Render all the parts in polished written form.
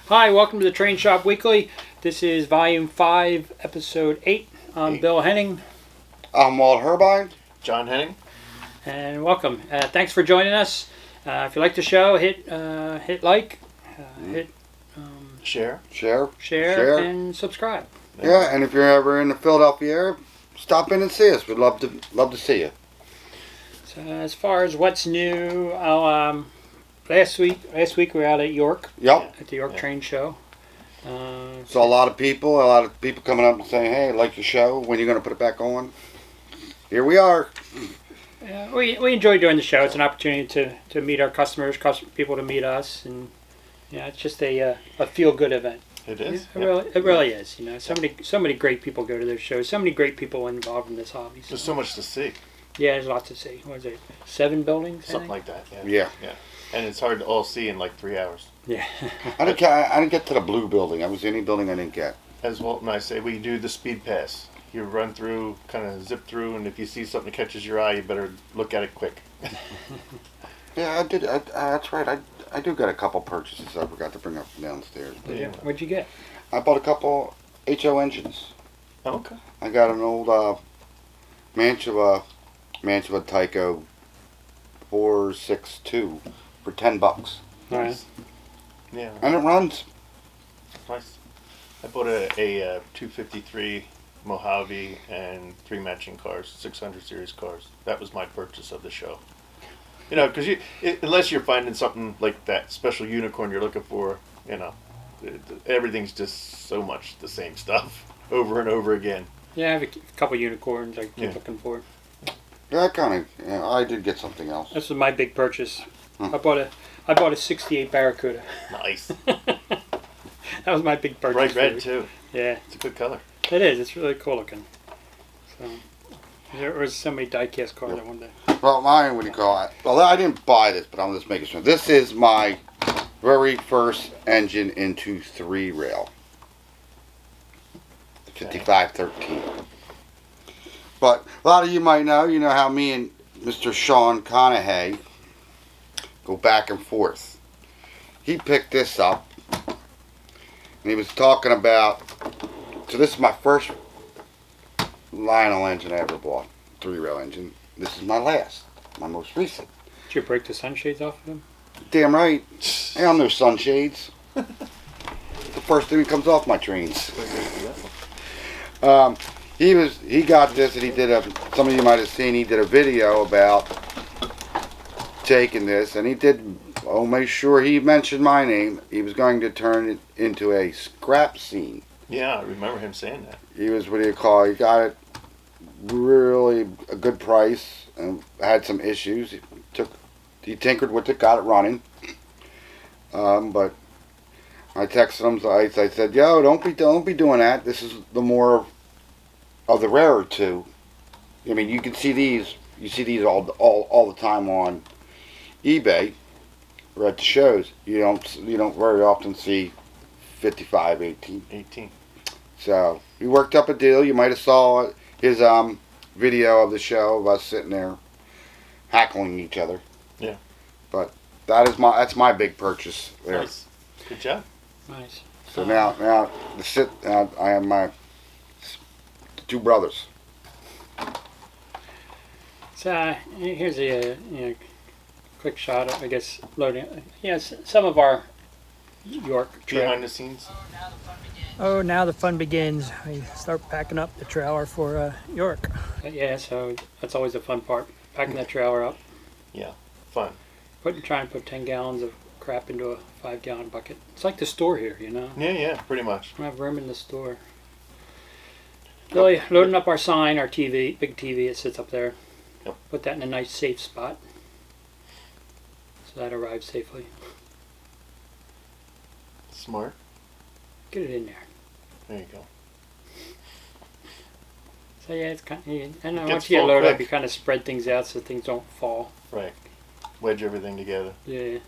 Hi, welcome to the Train Shop Weekly. This is Volume 5, Episode 8. I'm Bill Henning. I'm Turbine. John Henning. And welcome. Thanks for joining us. If you like the show, hit like, hit Share, and subscribe. Yeah, and if you're ever in the Philadelphia area, stop in and see us. We'd love to see you. So as far as what's new, last week we were out at York. Yep. At the York Train Show. Saw a lot of people coming up and saying, "Hey, I like your show. When are you going to put it back on?" Here we are. We enjoy doing the show. It's an opportunity to meet our customers, people to meet us, and it's just a feel-good event. It is. It really is. So many great people go to their shows. So many great people involved in this hobby. There's so much to see. Yeah, there's lots to see. What is it? 7 buildings? Something like that. Yeah. And it's hard to all see in like 3 hours. Yeah. I didn't get to the blue building. I was in any building I didn't get. As Walt and I say, we do the speed pass. You run through, kind of zip through, and if you see something that catches your eye, you better look at it quick. Yeah, I did. That's right. I do got a couple purchases I forgot to bring up downstairs. Yeah. What'd you get? I bought a couple HO engines. Oh, okay. I got an old Mantua Tyco 462 for $10. Nice. Yeah. And it runs. Nice. I bought a 253 Mojave and 3 matching cars, 600 series cars. That was my purchase of the show. Because unless you're finding something like that special unicorn you're looking for, everything's just so much the same stuff over and over again. Yeah, I have a couple unicorns I keep looking for. Yeah, I did get something else. This was my big purchase. I bought a 68 Barracuda. Nice. That was my big purchase. Bright red too. Yeah. It's a good color. It is. It's really cool looking. So there was so many die-cast cars I wanted to. Well, mine, what do you call it? Well, I didn't buy this, but I'm just making sure. This is my very first engine into 3-rail. 5513. But a lot of you might know, how me and Mr. Sean Conahay go back and forth. He picked this up, and he was talking about, so this is my first Lionel engine I ever bought, 3-rail engine. This is my most recent. Did you break the sunshades off of them? Damn right. I don't know sunshades. The first thing that comes off my trains. He got this, and he did some of you might have seen, he did a video about taking this, and he did, make sure he mentioned my name. He was going to turn it into a scrap scene. Yeah, I remember him saying that. He was, he got it really a good price, and had some issues. He tinkered with it, got it running. But I texted him, I said, "Yo, don't be doing that. This is the more of the rarer two. I mean, you can see these. You see these all the time on eBay or at the shows. You don't very often see 55, 18. So we worked up a deal. You might have saw his video of the show of us sitting there hackling each other. Yeah. But that's my big purchase there. Nice. Good job. Nice. So now I have my 2 brothers. So here's a quick shot of, I guess, loading. Some of our York trip. Behind the scenes. Oh, now the fun begins. We start packing up the trailer for York. So that's always the fun part, packing that trailer up. Yeah, fun. Trying to put 10 gallons of crap into a 5-gallon bucket. It's like the store here, Yeah, pretty much. We have room in the store. Really loading up our sign, our TV, big TV, it sits up there. Yep. Put that in a nice safe spot. So that arrives safely. Smart. Get it in there. There you go. So it's kind of, once you get loaded up, you kind of spread things out so things don't fall. Right. Wedge everything together. Yeah.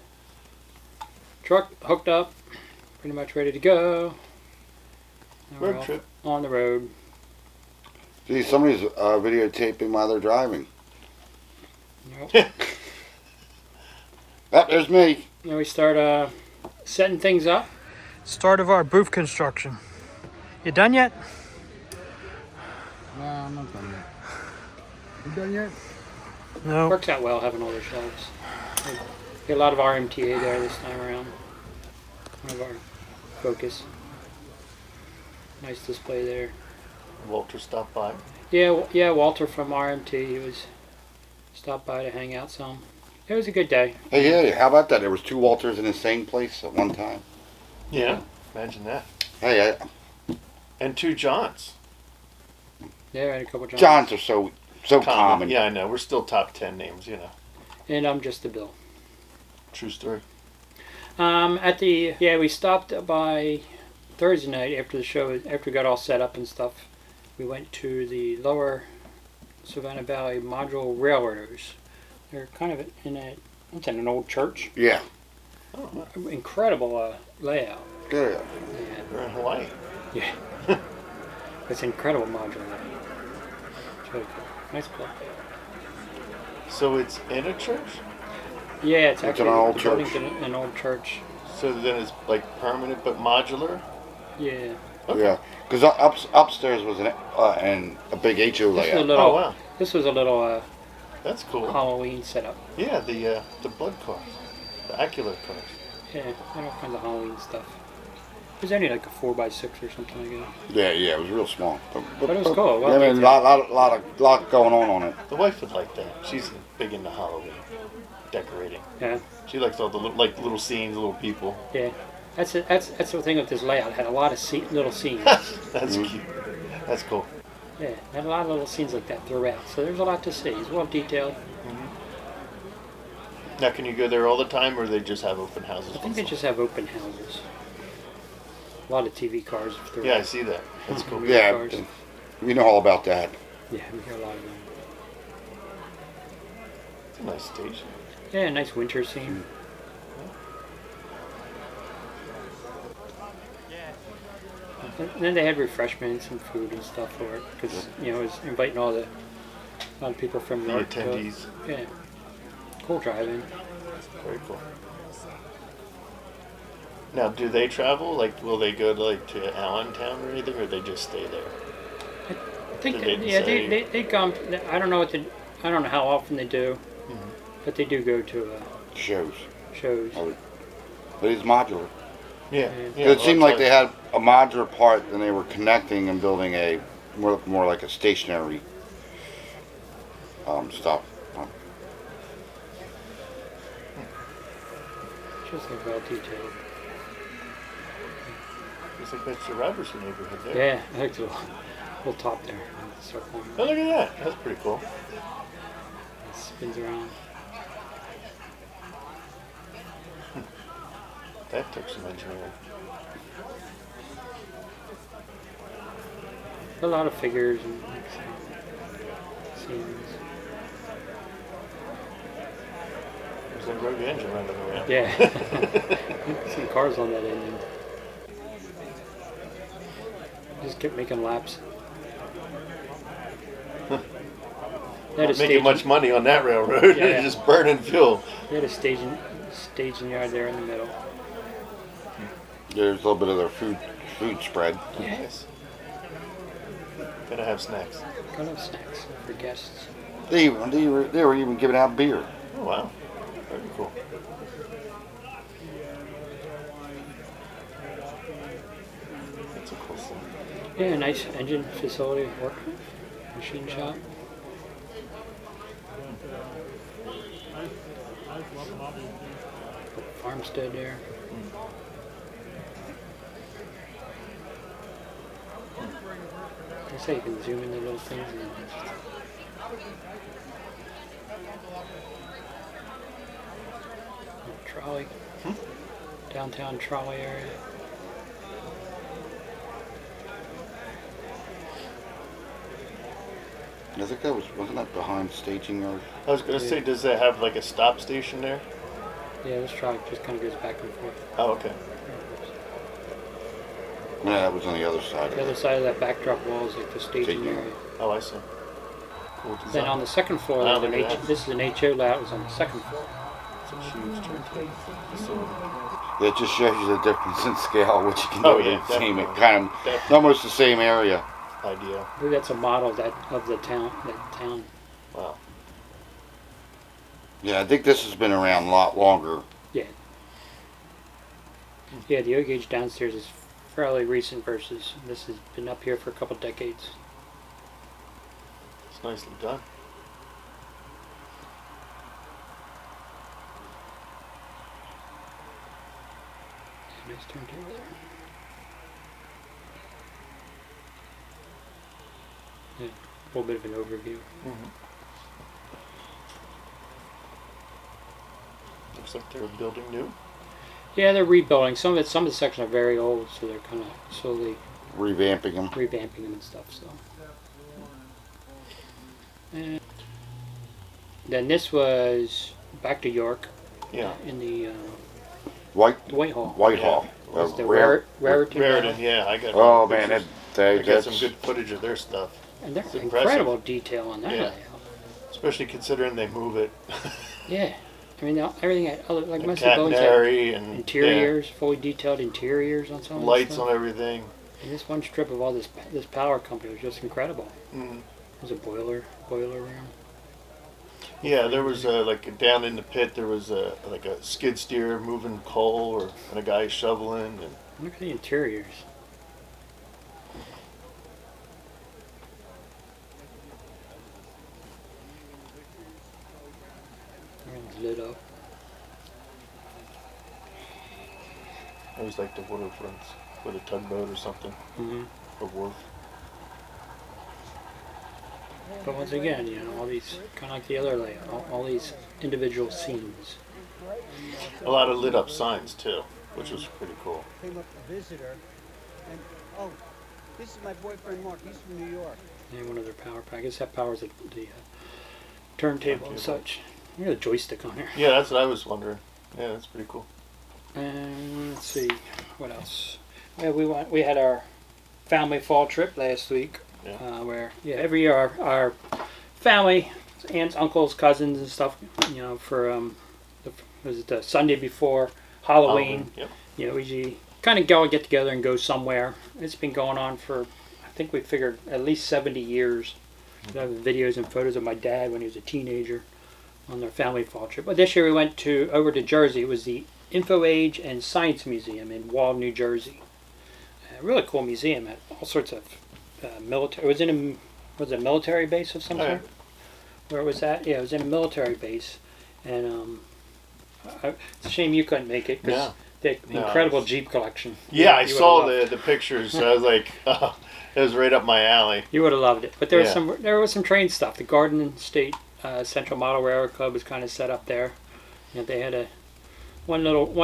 Truck hooked up, pretty much ready to go. Now Road trip. On the road. See, somebody's videotaping while they're driving. Nope. There's me. Now we start setting things up. Start of our booth construction. You done yet? No, I'm not done yet. You done yet? No. Works out well having all the shelves. Get a lot of RMTA there this time around. One of our focus. Nice display there. Walter stopped by. Yeah, Walter from RMT. He was stopped by to hang out some. It was a good day. Hey, how about that? There was 2 Walters in the same place at one time. Yeah, imagine that. Hey, And 2 Johns. Yeah, I had a couple jobs. Johns are so common. Yeah, I know. We're still top 10 names, you know. And I'm just a Bill. True story. We stopped by Thursday night after the show, after we got all set up and stuff. We went to the lower Susquehanna Valley Modular Railroaders. They're kind of it's in an old church. Yeah. Oh, Incredible layout. Good. Yeah. we're in Hawaii. Yeah. It's incredible modular layout. It's really cool. Nice club. So it's in a church? Yeah, it's It's actually an old the church. building's an old church. So then it's like permanent but modular? Yeah. Okay. Yeah. Because upstairs was and a big HO This was a layout. little. Oh, wow. This was a little That's cool. Halloween setup. Yeah, the blood cars. The Acula cars. Yeah, had all kinds of Halloween stuff. It was only like a 4x6 or something like that. Yeah, it was real small. But it was cool. Well, I mean, lot going on it. The wife would like that. She's big into Halloween decorating. Yeah, She likes all the little scenes, little people. yeah. That's the thing with this layout. It had a lot of little scenes. That's cute. That's cool. Yeah, it had a lot of little scenes like that throughout. So there's a lot to see. It's well detailed. Now, can you go there all the time, or they just have open houses? I think they just have open houses. A lot of TV cars throughout. Yeah, I see that. That's cool. Real Yeah, cars. we know all about that. Yeah, we hear a lot of them. It's a nice station. Yeah, nice winter scene. And then they had refreshments and food and stuff for it because it was inviting a lot of people from The York. attendees. Yeah, cool drive-in. Very cool. Now, do they travel? Like, will they go to Allentown or anything, or they just stay there? I think Did they yeah, say- they come. I don't know I don't know how often they do, but they do go to Shows. shows. Oh, But it's modular. Yeah. It seemed like they had a modular part, and they were connecting and building a more like a stationary stop. Just like well detailed. It's like that's the Robertson neighborhood there. Yeah, I like the little top there. on the circle. Oh, look at that. That's pretty cool. It spins around. That took some engineering. A lot of figures and scenes. There's a rogue engine running around. Yeah. Some cars on that engine. Just kept making laps. They had Not making much money on that railroad. Yeah. Just burning fuel. They had a staging yard there in the middle. There's a little bit of their food spread. Nice. Gotta have snacks. Got of snacks for guests. They were even giving out beer. Oh, wow. Very cool. That's a cool thing. Yeah, nice engine facility, work machine shop. Farmstead there. I say you can zoom in the little things. And trolley. Downtown trolley area. I think wasn't that behind staging yard? I was gonna say, does it have like a stop station there? Yeah, this trolley just kind of goes back and forth. Oh, okay. Yeah, that was on the other side. The other side of that backdrop wall is like the staging Staging. area. Oh, I see. Cool design. Then on the second floor, Wow, there's look at that. this is an HO layout. It was on the second floor. It's a huge turntable facility. It just shows you the difference in scale, which you can Oh, do yeah, the same, definitely. kind of, Definitely. almost the same area. Idea. I believe that's a model of the town. That town. Wow. Yeah, I think this has been around a lot longer. Yeah, the O gauge downstairs is fairly recent versus this has been up here for a couple decades. It's nicely done. Nice turntable there. Yeah, a little bit of an overview. Looks like they're building new. Yeah, they're rebuilding. Some of the sections are very old, so they're kind of slowly Revamping them. revamping them and stuff. So, and then this was back to York. Yeah. In the Whitehall. Whitehall. Uh, It's the Rare- Raritan Raritan, Valley. yeah, I got. Oh man, pictures. they I got that's some good footage of their stuff, And there's It's impressive. incredible detail on that Yeah. layout. especially considering they move it. Yeah. I mean, everything like most of the Cat buildings have Canary and interiors, fully detailed interiors on some of this lights stuff. on everything. And this one strip of all this power company was just incredible. Mm. There's a boiler room. Yeah, there was like down in the pit. There was like a skid steer moving coal, and a guy shoveling, and Look at the interiors. Everything's lit up. it was like the waterfronts with a tugboat or something, Mm-hmm. a wharf. But once again, all these kind of like the other layout, all these individual scenes. A lot of lit up signs too, which was pretty cool. Came up to visit her, and oh, this is my boyfriend Mark. He's from New York. And one of their power pack. I guess that powers the turntable and such. Look at the joystick on here. Yeah, that's what I was wondering. Yeah, that's pretty cool. And let's see, what else? Yeah, we had our family fall trip last week. Yeah. Where every year our family, aunts, uncles, cousins, and stuff, for was it the Sunday before Halloween? Yep. We usually kind of get together and go somewhere. It's been going on for, I think we figured at least 70 years. I have videos and photos of my dad when he was a teenager on their family fall trip. But this year we went over to Jersey. It was the Info Age and Science Museum in Wall, New Jersey. A really cool museum. Had all sorts of military. Was it a military base of some Oh, yeah. sort? Where was that? Yeah, it was in a military base, and it's a shame you couldn't make it because No. the No, incredible it's- Jeep collection. Yeah, I You would've saw loved- the pictures. So I was like, oh, it was right up my alley. You would have loved it. But there was Yeah. there was some train stuff. The Garden State Central Model Railroad Club was kind of set up there. They had one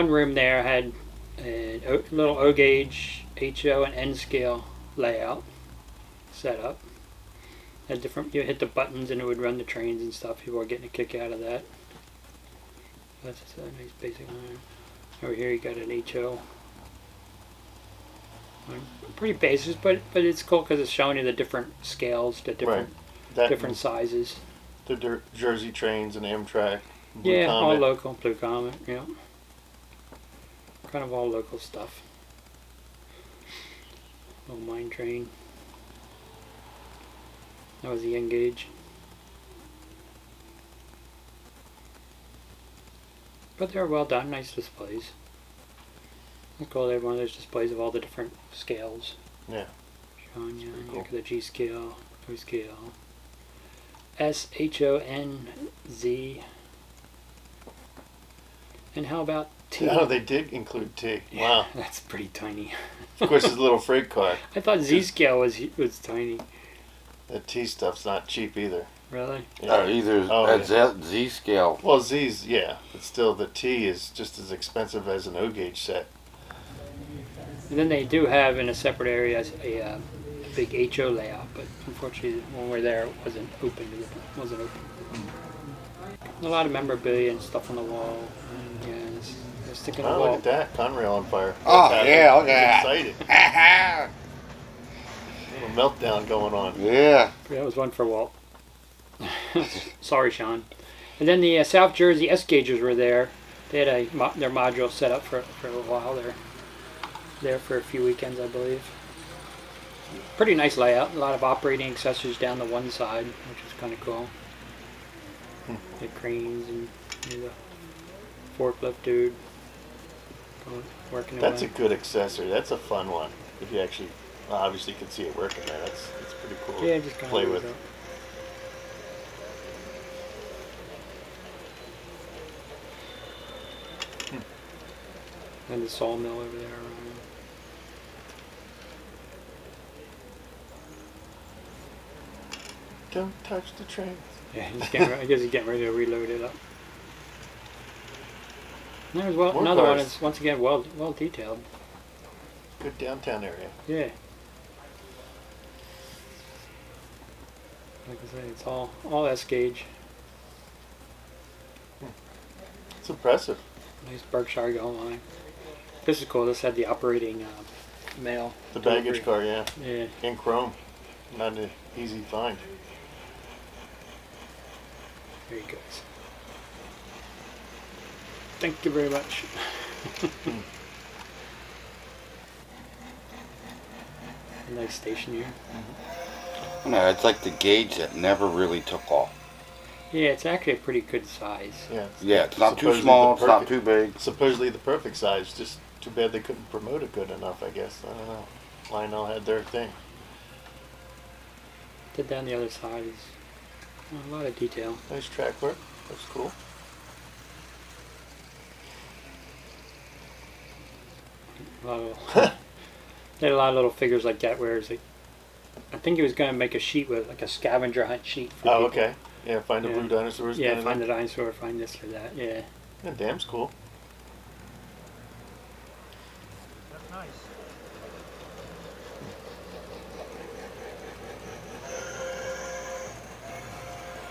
room there had a little O gauge, HO, and N scale layout set up. Had different. You hit the buttons and it would run the trains and stuff. People were getting a kick out of that. That's a nice basic line. Over here you got an HO. Pretty basic, but it's cool because it's showing you the different scales, the different That different sizes. the Jersey trains and Amtrak. Blue Yeah, all Comet. local. Blue Comet, yeah. Kind of all local stuff. Little mine train. That was the N gauge. But they're well done, nice displays. I call it one of those displays of all the different scales. Yeah. Showing you, Cool. look at the G scale, O scale, S, H, O, N, Z. And how about T? Oh, they did include T. Wow. That's pretty tiny. Of course, it's a little freight car. I thought Z scale was tiny. The T stuff's not cheap either. Really? Yeah. Either Oh, at yeah. Z scale. Well, Z's, yeah, but still, the T is just as expensive as an O gauge set. And then they do have in a separate area a big HO layout, but unfortunately when we were there it wasn't open. A lot of memorabilia and stuff on the wall. And, yeah, they're sticking on the Oh, wall. look at that Conrail on fire. Oh, What's happening? yeah, look He's at excited. that. A little meltdown going on. Yeah. That was one for Walt. Sorry, Sean. And then the South Jersey S gauges were there. They had their module set up for a while. They're there for a few weekends, I believe. Pretty nice layout. A lot of operating accessories down the one side, which is kind of cool. The cranes and the forklift dude working That's away. a good accessory. That's a fun one. If you actually, obviously, you can see it working there. That's pretty cool. Yeah, just kind play of with. Up. And the sawmill over there. Don't touch the trains. Yeah, I guess he's getting ready to reload it up. And there's More another one. cars. It's once again well detailed. Good downtown area. Yeah. Like I say, it's all S gauge. It's impressive. Nice Berkshire going line. This is cool. This had the operating mail. The delivery. baggage car, yeah. Yeah. In chrome. Not an easy find. Very good. Thank you very much. A nice station here. No, it's like the gauge that never really took off. Yeah, it's actually a pretty good size. Yeah. Yeah, it's not too supposedly small, the it's not perfect- too big. Supposedly the perfect size. Just too bad they couldn't promote it good enough, I guess. I don't know. Lionel had their thing. Did down the other side is a lot of detail. Nice track work. That's cool. A lot of they had a lot of little figures like that where it's like, I think he was going to make a sheet with like a scavenger hunt sheet for Oh, people. okay. Yeah, find the Yeah. blue dinosaurs. Yeah, kind of find the thing. dinosaur, find this or that. Yeah. Yeah, damn's cool. That's nice.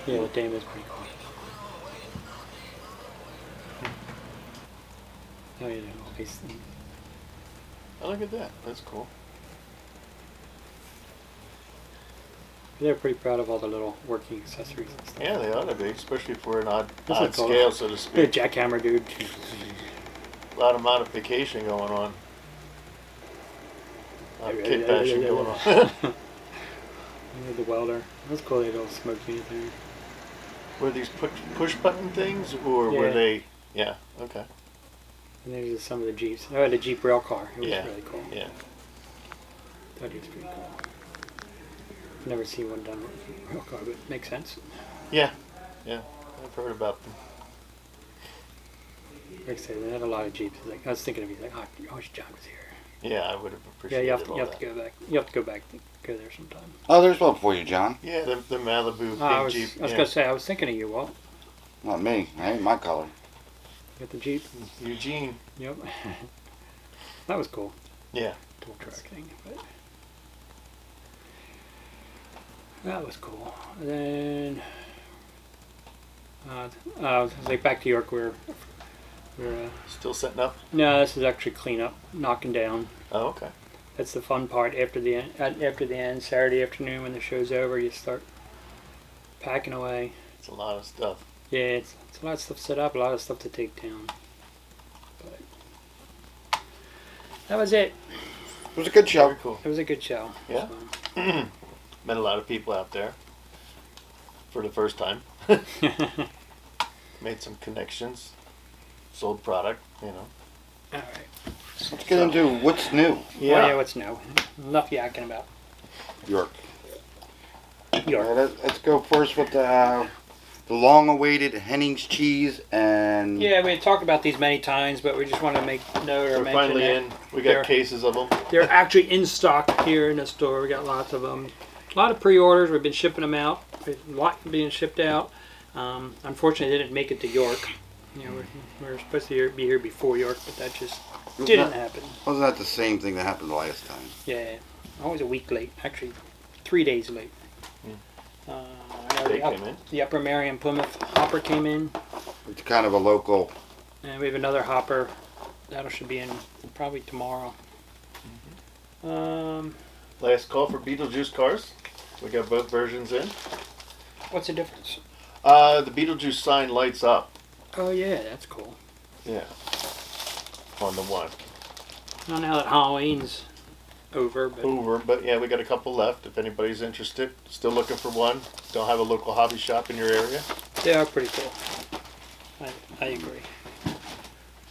Yeah, the dam is pretty cool. Oh yeah, nice. Oh, look at that. That's cool. They're pretty proud of all the little working accessories and stuff. Yeah, they ought to be, especially for an odd This is cool. scale, so to The speak. jackhammer dude. A lot of modification going on. A lot of Yeah, kit yeah, bashing yeah, going yeah. on. The welder. That's cool. They had a little smoke unit there. Were these push button things, or were Yeah. they? Yeah. Okay. And there's just some of the Jeeps. I had a Jeep rail car. It was Yeah. really cool. Yeah. Thought he was pretty cool. Never seen one done with a rail car, but it makes sense. Yeah. Yeah. I've heard about them. Like I said, they had a lot of Jeeps. Like, I was thinking of you, like, oh, I wish John was here. Yeah, I would have Yeah, appreciated you have all to that. go back. You have to go back to go there sometime. Oh, there's one for you, John. Yeah, the Malibu I big was, Jeep. I was yeah. gonna say, I was thinking of you, Walt. Not me. I ain't my color. You got the Jeep. Eugene. Yep. That was cool. Yeah. Tool truck thing. But that was cool. And then like back to York, we're Still setting up. no, this is actually cleanup, knocking down. Oh, okay. That's the fun part. After the end, Saturday afternoon when the show's over, you start packing away. It's a lot of stuff. Yeah, it's a lot of stuff set up, a lot of stuff to take down. But that was it. It was a good show. Very cool. It was a good show. Yeah. So, Met a lot of people out there for the first time. Made some connections. Sold product, you know. all right. Let's get into what's new. Yeah, what's new? Enough yakking about York. York. Let's go first with the long-awaited Henning's cheese and Yeah, we had talked about these many times, but we just want to make note or They're mention finally that in. We they're- got cases of them. they're actually in stock here in the store. We got lots of them. A lot of pre-orders. We've been shipping them out. A lot being shipped out. Unfortunately, they didn't make it to York. You know, we were supposed to be here before York, but that just didn't happen. wasn't that the same thing that happened last time? Yeah, always a week late. Actually, 3 days late. I know They the, came in. the Upper Marion Plymouth hopper came in, It's kind of a local. and we have another hopper that should be in probably tomorrow. Last call for Beetlejuice cars. We got both versions in. What's the difference? The Beetlejuice sign lights up. Oh yeah, that's cool. Yeah. On the one. Well, now that Halloween's over, But yeah, we got a couple left. If anybody's interested, still looking for one. Don't have a local hobby shop in your area. they are pretty cool. I agree.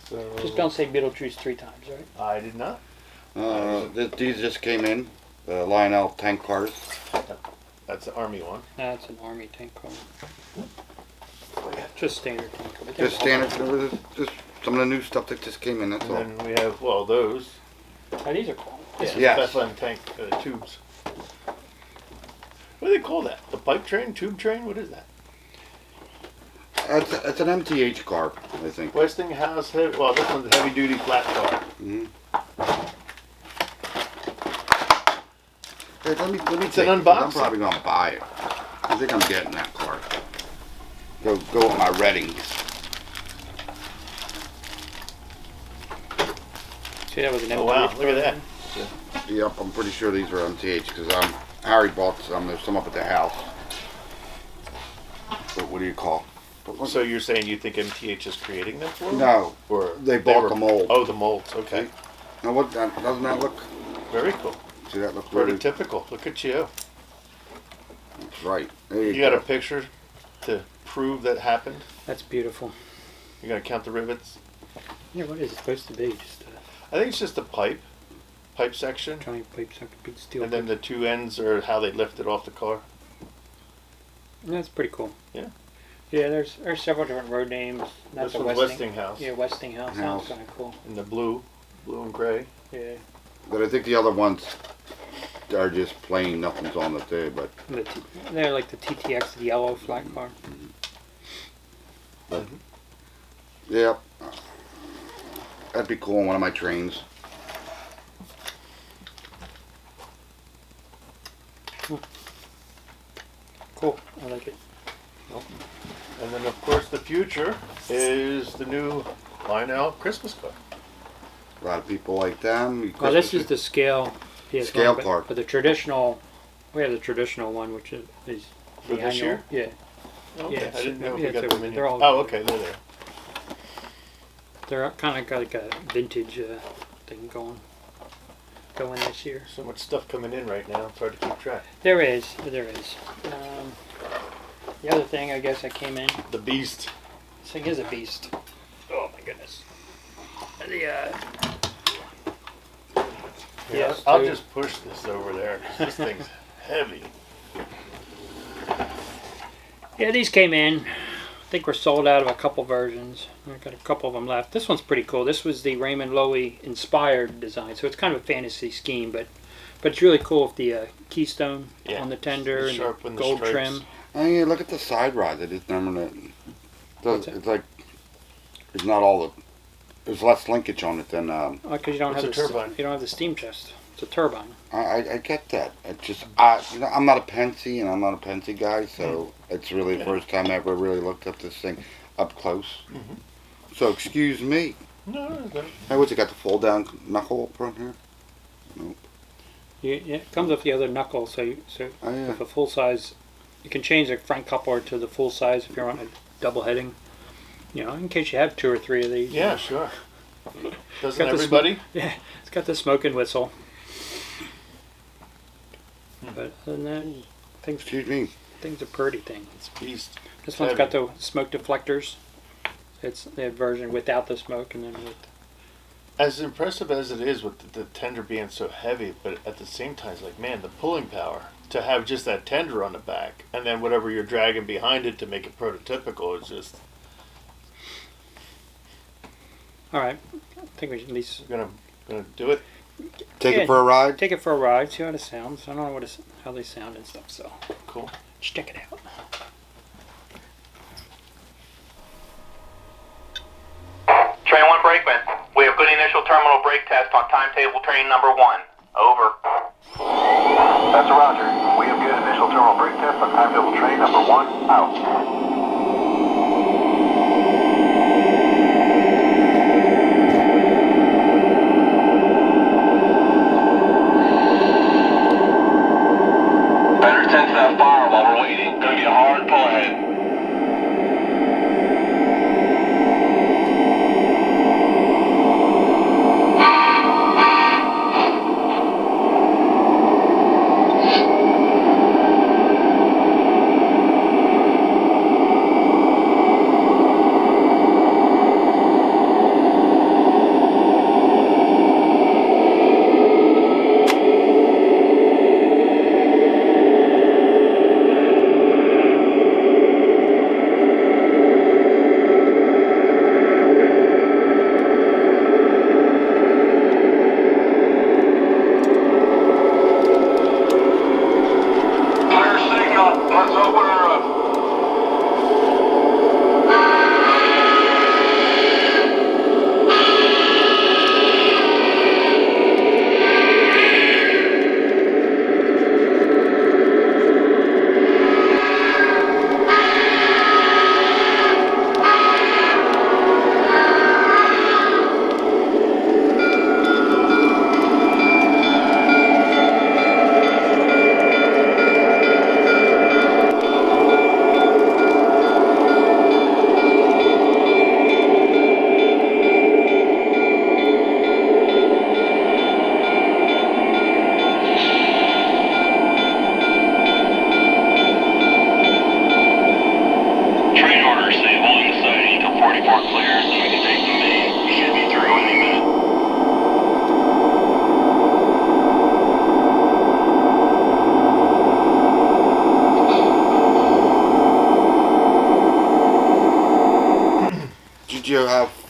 So Just don't say Beetlejuice 3 times, right? I did not. These just came in. The Lionel tank cars. That's the Army one. That's an Army tank car. Just standard tank car. but Just they're- standard. Just some of the new stuff that just came in. That's all. And then we have, well, those. Oh, these are cool. Yeah, Yes. Bethlehem tank tubes. What do they call that? The pipe train? Tube train? What is that? It's an MTH car, I think. Westinghouse heavy. Well, this one's a heavy duty flat car. Mm-hmm. Hey, let me It's take an it, 'cause I'm unboxing. probably gonna buy it. I think I'm getting that car. Go with my Reddings. See, that was an Oh wow, MTH look at that. version. Yep, I'm pretty sure these were MTH because Harry bought some. There's some up at the house. But what do you call? So you're saying you think MTH is creating them for them? No, Or they bought the mold. Oh, the molds. Okay. Now what? Doesn't that look? Very cool. See that look really? Prototypical. Look at you. That's right. There you You got go. a picture to prove that happened? That's beautiful. You're gonna count the rivets? Yeah, what is it supposed to be? Just I think it's just a pipe section, a giant pipe, some big steel. and then the two ends are how they lift it off the car. That's pretty cool. Yeah. Yeah, there's several different road names. Not This the one's Westinghouse. Yeah, Westinghouse. Sounds House. kind of cool. In the blue and gray. Yeah. But I think the other ones are just plain. Nothing's on it there. But And they're like the TTX, the yellow flat car. yeah, that'd be cool on one of my trains. Cool. I like it. And then of course the future is the new Lionel Christmas car. A lot of people like them. Well, this is the scale. PS1, Scale but, car. But the traditional, we have the traditional one, which is For the this annual. year? Yeah. Okay, Yeah, I didn't know if yeah, we got so them in they're here. all- Oh, okay, they're there. They're kind of got like a vintage thing going this year. So much stuff coming in right now, it's hard to keep track. There is. The other thing, I guess, that came in. The Beast. This thing is a beast. Oh my goodness. Yeah, I'll just push this over there because this thing's heavy. Yeah, these came in. I think we're sold out of a couple versions. I've got a couple of them left. This one's pretty cool. This was the Raymond Loewy inspired design, so it's kind of a fantasy scheme, but it's really cool with the keystone Yeah, on the tender the and sharp the and the gold stripes. trim. I mean, look at the side rod. They just numbered it. What's that? It's like it's not all the. There's less linkage on it than. Because you don't It's have a the turbine. you don't have the steam chest. It's a turbine. I get that. It's just I'm not a Pensy and I'm not a Pensy guy, so it's really the first time I ever really looked at this thing up close. So excuse me. No, Hey, what's it got? The fold down knuckle up front here? Nope. It comes with the other knuckle, so Oh yeah. with a full size, you can change the front coupler to the full size if you're on a double heading. You know, in case you have 2 or 3 of these. yeah, sure. Doesn't Got the everybody? Yeah, it's got the smoke and whistle. But other than that, Excuse me. thing's a pretty thing. It's Beast. This one's got the smoke deflectors. It's the version without the smoke, and then with. As impressive as it is with the tender being so heavy, but at the same time, it's like, man, the pulling power to have just that tender on the back, and then whatever you're dragging behind it to make it prototypical is just. All right, I think we should at least Gonna do it. Take Yeah. it for a ride. take it for a ride, see how it sounds. I don't know how they sound and stuff, so Cool. just check it out. Train 1 brakeman. We have good initial terminal brake test on timetable train number 1. Over. That's a Roger. We have good initial terminal brake test on timetable train number 1. Out. Better tend to that fire while we're waiting. Gonna be a hard pull ahead.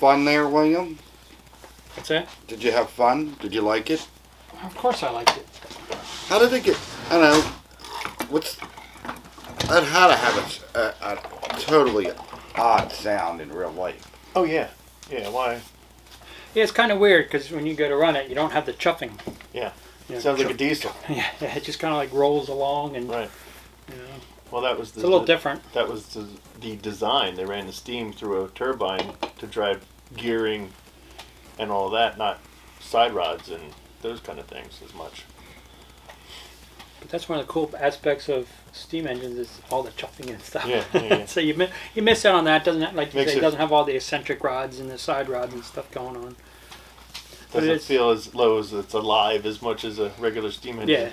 fun there, William? What's that? Did you have fun? Did you like it? Of course I liked it. How did it get? I don't know. What's that? Had to have a totally odd sound in real life. Oh yeah, yeah. Why? Yeah, it's kind of weird because when you go to run it, you don't have the chuffing. Yeah, You know, sounds like a diesel. Yeah, it just kind of like rolls along and Right. you know, Well, that was it's a little different. That was the design. They ran the steam through a turbine to drive gearing and all that, not side rods and those kind of things as much. But that's one of the cool aspects of steam engines is all the chuffing and stuff. Yeah, yeah, yeah. So you miss out on that. Doesn't have, like you Makes say, it- it doesn't have all the eccentric rods and the side rods and stuff going on. But Doesn't it's- feel as low as it's alive as much as a regular steam engine. Yeah,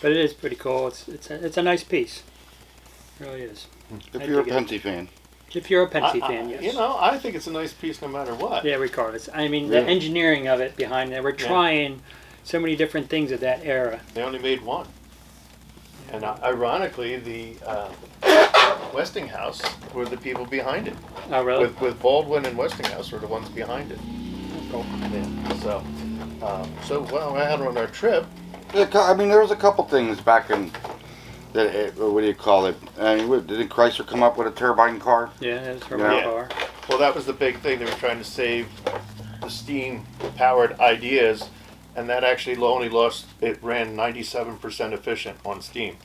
but it is pretty cool. It's a nice piece. It really is. If I you're a dig it. Penty fan. If you're a Penty fan, yes. You know, I think it's a nice piece no matter what. Yeah, regardless. I mean, Yeah. the engineering of it behind it. We're Yeah. trying so many different things at that era. They only made one. And ironically, the Westinghouse were the people behind it. Oh, really? With Baldwin and Westinghouse were the ones behind it. Cool. Yeah. So well, out on our trip, Yeah, I mean, there was a couple things back in. What do you call it? I mean, didn't Chrysler come up with a turbine car? Yeah, that's from Yeah. my car. well, that was the big thing. They were trying to save the steam-powered ideas, and that actually only lost. It ran 97% efficient on steam.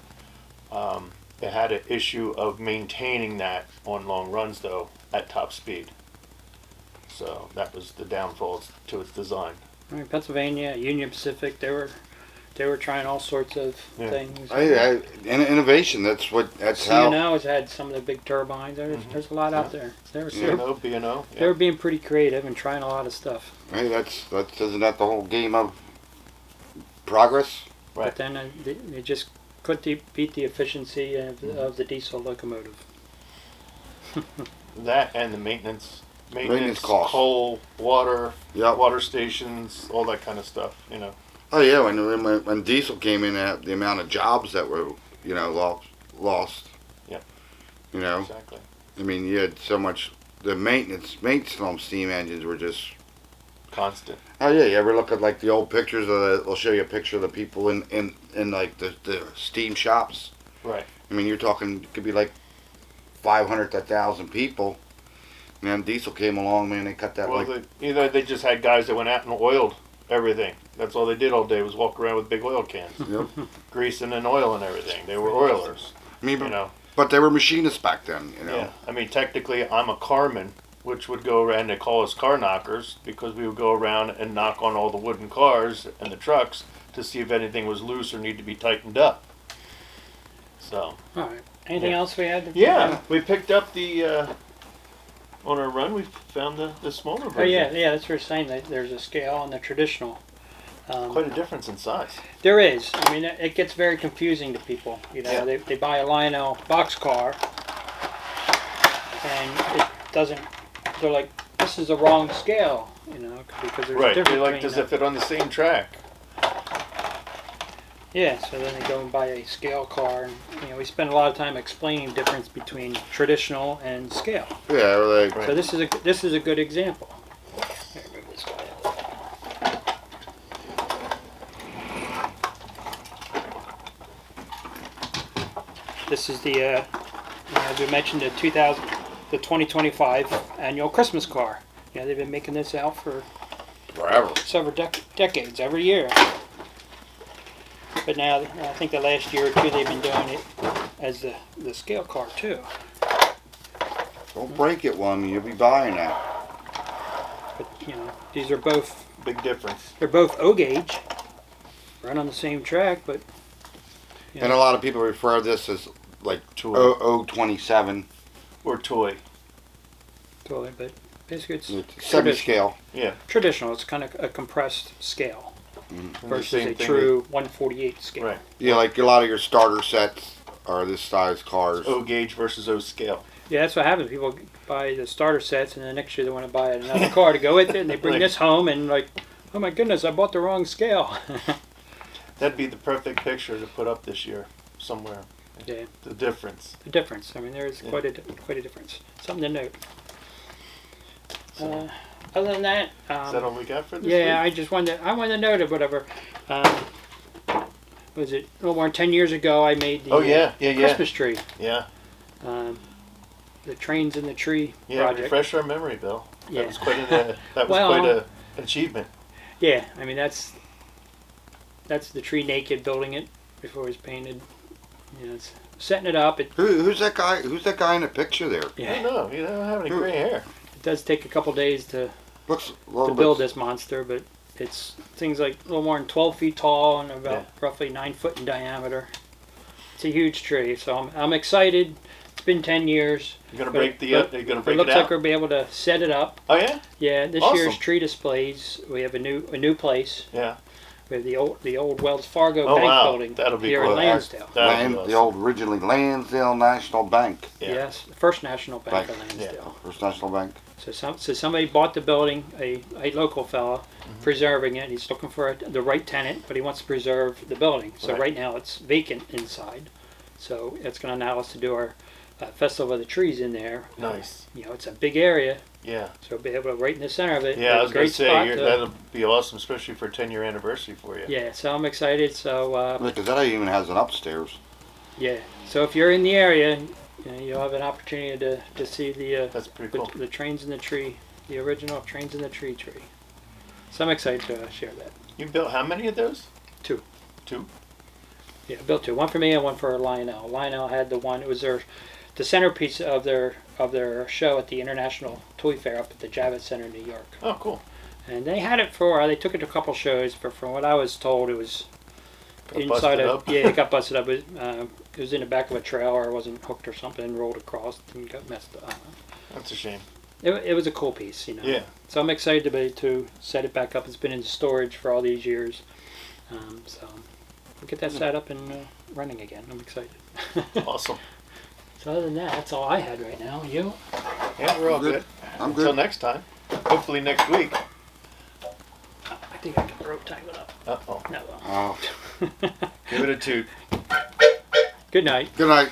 It had an issue of maintaining that on long runs, though, at top speed. So that was the downfall to its design. I mean, Pennsylvania, Union Pacific, they were trying all sorts of Yeah. things. Innovation. That's how. CNO has had some of the big turbines. There's a lot out there. They were B&O, B&O. they were being pretty creative and trying a lot of stuff. Hey, isn't that the whole game of progress? Right. But then they just couldn't beat the efficiency of the diesel locomotive. That and the maintenance costs. coal, water, Yep. water stations, all that kind of stuff. You know. Oh yeah, when diesel came in, the amount of jobs that were lost. Yep. You know, Exactly. I mean, you had so much. The maintenance on steam engines were just. Constant. Oh yeah, you ever look at like the old pictures they'll show you a picture of the people in like the steam shops. Right. I mean, you're talking it could be like 500 to 1,000 people. And then diesel came along, man. They cut that Well, they just had guys that went out and oiled everything. That's all they did all day was walk around with big oil cans, Yep. greasing and oil and everything. They were oilers. I mean, You know. but they were machinists back then. You know. Yeah. I mean, technically, I'm a carman, which would go around. They call us car knockers because we would go around and knock on all the wooden cars and the trucks to see if anything was loose or need to be tightened up. So. All right. Anything Yeah. else we had? Yeah, we picked up the. On our run, we found the smaller version. Oh yeah. That's what you're saying. That there's a scale and the traditional. Quite a difference in size. There is. I mean, it gets very confusing to people. You know, Yeah. they buy a Lionel box car, and it doesn't. They're like, this is the wrong scale. You know, because there's a Right. difference. They like, between does it fit on the same track? Yeah, so then they go and buy a scale car, and we spend a lot of time explaining the difference between traditional and scale. Yeah, like Right. So this is a good example. Here, move this guy. This is the as we mentioned the 2025 annual Christmas car. They've been making this out for forever. several decades, every year. But now, I think the last year or two, they've been doing it as the scale car too. Don't break it, woman. You'll be buying that. But these are both Big difference. they're both O gauge, run on the same track, but And a lot of people refer to this as like Toy. 0027. Or toy. totally. But basically, it's Semi-scale. Yeah. traditional. It's kind of a compressed scale And the versus same a thing true 148 scale. Right. Yeah, like a lot of your starter sets are this size cars. O gauge versus O scale. Yeah, that's what happens. People buy the starter sets, and then next year they want to buy another car to go with it, and they bring Right. this home, and like, oh my goodness, I bought the wrong scale. That'd be the perfect picture to put up this year somewhere. Yeah. The difference. The difference. I mean, there is Yeah. quite a difference. Something to note. Other than that, Is that all we got for this yeah, week? I wanted to note of whatever. Was it a little more than 10 years ago? I made the Christmas tree. Yeah. The trains in the tree Yeah, project. refresh our memory, Bill. That Yeah. was quite an Well, quite an achievement. Yeah, I mean that's the tree naked, building it before it was painted. You know, it's setting it up. Who's that guy? Who's that guy in the picture there? I don't know. You don't have any gray hair. It does take a couple days to Looks a little to build this monster, but it's things like a little more than 12 feet tall and about roughly 9 foot in diameter. It's a huge tree, so I'm excited. It's been 10 years. You're gonna break the. You're gonna break it looks it out. like we'll be able to set it up. Oh yeah. Yeah, this Awesome. year's tree displays. We have a new place. Yeah. We have the old Wells Fargo Oh Bank wow. building That'll be here cool. in Lansdale. That'll be awesome. The old originally Lansdale National Bank. Yeah. Yes, the First National Bank of Bank. Lansdale. First National Bank. So somebody bought the building, a local fella, preserving it. He's looking for the right tenant, but he wants to preserve the building. So right now it's vacant inside. So it's going to allow us to do our Festival of the Trees in there. Nice. You know, it's a big area, Yeah. so we'll be able to right in the center of it. Yeah, I was Great gonna say spot to- that'll be awesome, especially for a 10-year anniversary for you. Yeah, so I'm excited. So Because that even has an upstairs. yeah, so if you're in the area, you know, you'll have an opportunity to see That's pretty cool. the trains in the tree, the original trains in the tree. So I'm excited to share that. You built how many of those? Two. Two. Yeah, I built two. One for me and one for Lionel. Lionel had the one. It was the centerpiece of their show at the International Toy Fair up at the Javits Center in New York. Oh, cool. And they had it for. They took it to a couple shows, but from what I was told, it was Got inside busted of. up. Yeah, it got busted up. It was in the back of a trailer. It wasn't hooked or something. Rolled across and got messed up. That's a shame. It was a cool piece, you know. Yeah. So I'm excited to set it back up. It's been in storage for all these years. So we'll get that set up and running again. I'm excited. Awesome. So other than that, that's all I had right now. You? Yeah, we're all Good. good. I'm Until good. next time. Hopefully next week. I think I can rope tangle it up. Uh-oh. No. Oh. Give it a toot. Good night. Good night.